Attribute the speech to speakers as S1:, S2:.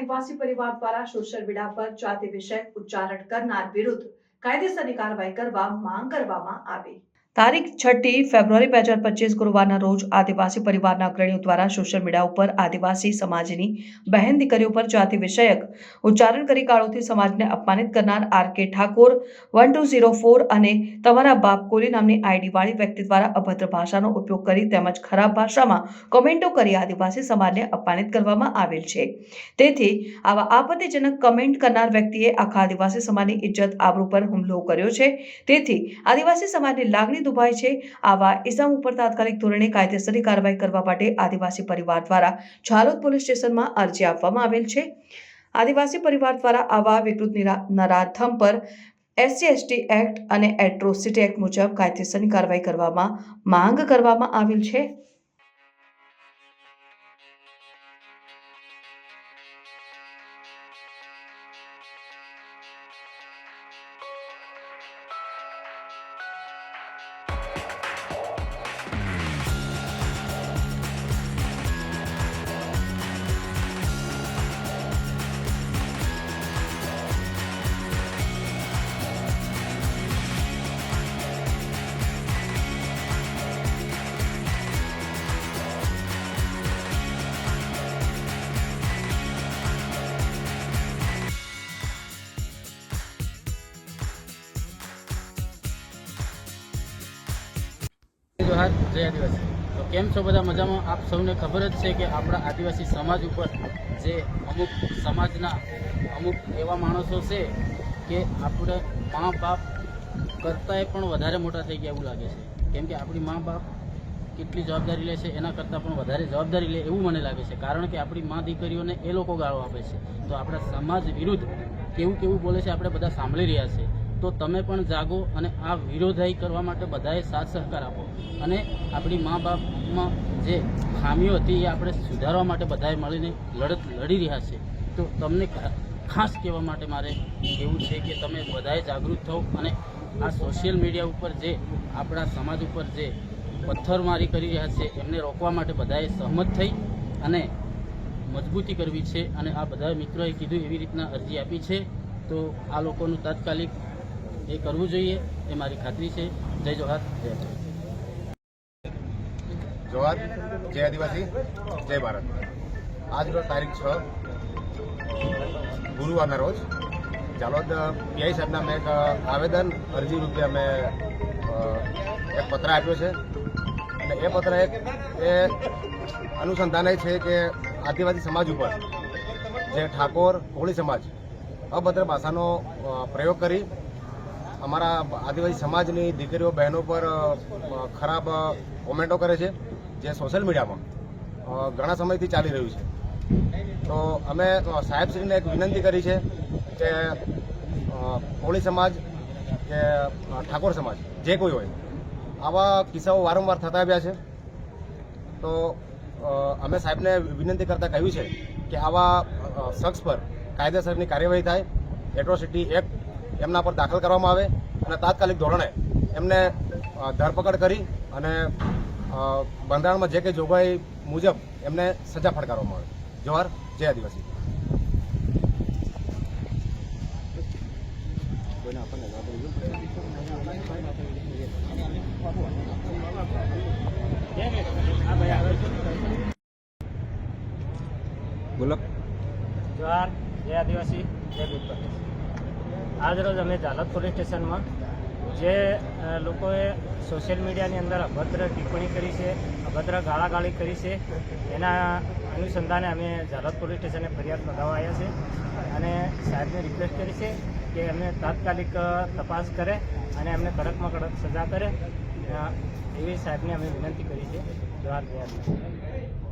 S1: આદિવાસી પરિવાર દ્વારા social media પર જાતિ વિષયક ઉચ્ચારણ કરનાર વિરુદ્ધ કાયદેસરની કાર્યવાહી કરવા માંગ કરવામાં આવી। તારીખ 6 ફેબ્રુઆરી 2025 ગુરુવારના રોજ આદિવાસી પરિવારના અગ્રણીઓ દ્વારા સોશિયલ મીડિયા ઉપર આદિવાસી સમાજની બહેન દીકરીઓ પર જાતિ વિષયક ઉચ્ચારણ કરી ગાળોથી સમાજને અપમાનિત કરનાર આર.કે. ઠાકોર 1204 અને તમારા બાપ કોલી નામની આઈડી વાળી વ્યક્તિ દ્વારા અભદ્ર ભાષાનો ઉપયોગ કરી તેમજ ખરાબ ભાષામાં કોમેન્ટો કરી આદિવાસી સમાજને અપમાનિત કરવામાં આવેલ છે। તેથી આવા આપત્તિજનક કમેન્ટ કરનાર વ્યક્તિએ આખા આદિવાસી સમાજની ઇજ્જત આબરૂ પર હુમલો કર્યો છે। તેથી આદિવાસી સમાજની લાગણી દુભાઈ છે। આવા ઇસમ ઉપર તાત્કાલિક ધોરણે કાયદેસરની કાર્યવાહી કરવા માટે આદિવાસી પરિવાર દ્વારા ઝાલોદ પોલીસ સ્ટેશનમાં અરજી આપવામાં આવેલ છે। આદિવાસી પરિવાર દ્વારા આવા વિકૃત નરાધમ પર SC/ST એક્ટ અને એટ્રોસિટી એક્ટ મુજબ કાયદેસરની કાર્યવાહી કરવામાં માંગ કરવામાં આવેલ છે।
S2: जोहार जय आदिवासी। तो केम छो बधा मजामां? आप सौने खबर ज छे कि आपणा आदिवासी समाज पर जे अमुक समाजना अमुक एवा माणसो छे कि आपणे माँ बाप करतांय पण वधारे मोटा थई गया एवुं लागे छे। केम के आपणी माँ बाप કેટલી જવાબદારી લે છે એના કરતાં પણ વધારે જવાબદારી લે એવું મને લાગે છે। કારણ કે આપણી મા દીકરીઓને એ લોકો ગાળો આપે છે તો આપણા સમાજ વિરુદ્ધ કેવું કેવું બોલે છે આપણે બધા સાંભળી રહ્યા છે। તો તમે પણ જાગો અને આ વિરોધાઈ કરવા માટે બધાએ સાથ સહકાર આપો અને આપણી મા બાપમાં જે ખામીઓ હતી એ આપણે સુધારવા માટે બધાએ મળીને લડત લડી રહ્યા છે। તો તમને ખાસ કહેવા માટે મારે એવું છે કે તમે બધાએ જાગૃત થાઓ અને આ સોશિયલ મીડિયા ઉપર જે આપણા સમાજ ઉપર જે પથ્થરમારી કરી રહ્યા છે એમને રોકવા માટે બધાએ સહમત થઈ અને મજબૂતી કરવી છે। અને આ બધા મિત્રોએ કીધું એવી રીતના અરજી આપી છે તો આ લોકોનું તાત્કાલિક એ કરવું જોઈએ એ મારી ખાતરી છે। જય જોહાર જય
S3: जोहार जय आदिवासी जय भारत। आज रोज तारीख 6 गुरुवार रोज जालोद पीआई साहब में एक आवेदन अरजी रूपे अमे एक पत्र आप्यो छे અને એ પત્ર એક એ અનુસંધાને છે કે આદિવાસી સમાજ ઉપર જે ઠાકોર કોળી સમાજ અભદ્ર ભાષાનો પ્રયોગ કરી અમારા આદિવાસી સમાજની દીકરીઓ બહેનો પર ખરાબ કોમેન્ટો કરે છે જે સોશિયલ મીડિયામાં ઘણા સમયથી ચાલી રહ્યું છે। તો અમે સાહેબશ્રીને એક વિનંતી કરી છે કે કોળી સમાજ કે ઠાકોર સમાજ જે કોઈ હોય આવા કિસ્સાઓ વારંવાર થતા આવ્યા છે। તો અમે સાહેબને વિનંતી કરતાં કહ્યું છે કે આવા શખ્સ પર કાયદેસરની કાર્યવાહી થાય, એટ્રોસિટી એક્ટ એમના પર દાખલ કરવામાં આવે અને તાત્કાલિક ધોરણે એમને ધરપકડ કરી અને બંધારણમાં જે કંઈ જોગવાઈ મુજબ એમને સજા ફટકારવામાં આવે। જોહાર જય આદિવાસી।
S2: બોલો।
S4: जोहार जय आदिवासी जय गुजरात। आज रोज अमे झालोद पोलीस स्टेशन में जे लोकोए सोशल मीडिया अंदर अभद्र टिप्पणी करी है, अभद्र गाळागाળી करी है, एना अनुसंधाने अमे झालोद पोलीस स्टेशने फरियाद नोंधाववा आव्या छे અને સાહેબને રિક્વેસ્ટ કરી છે કે એમને તાત્કાલિક તપાસ કરે અને એમને કડકમાં કડક સજા કરે એવી સાહેબને અમે વિનંતી કરી છે। જોહાર જય આદિવાસી।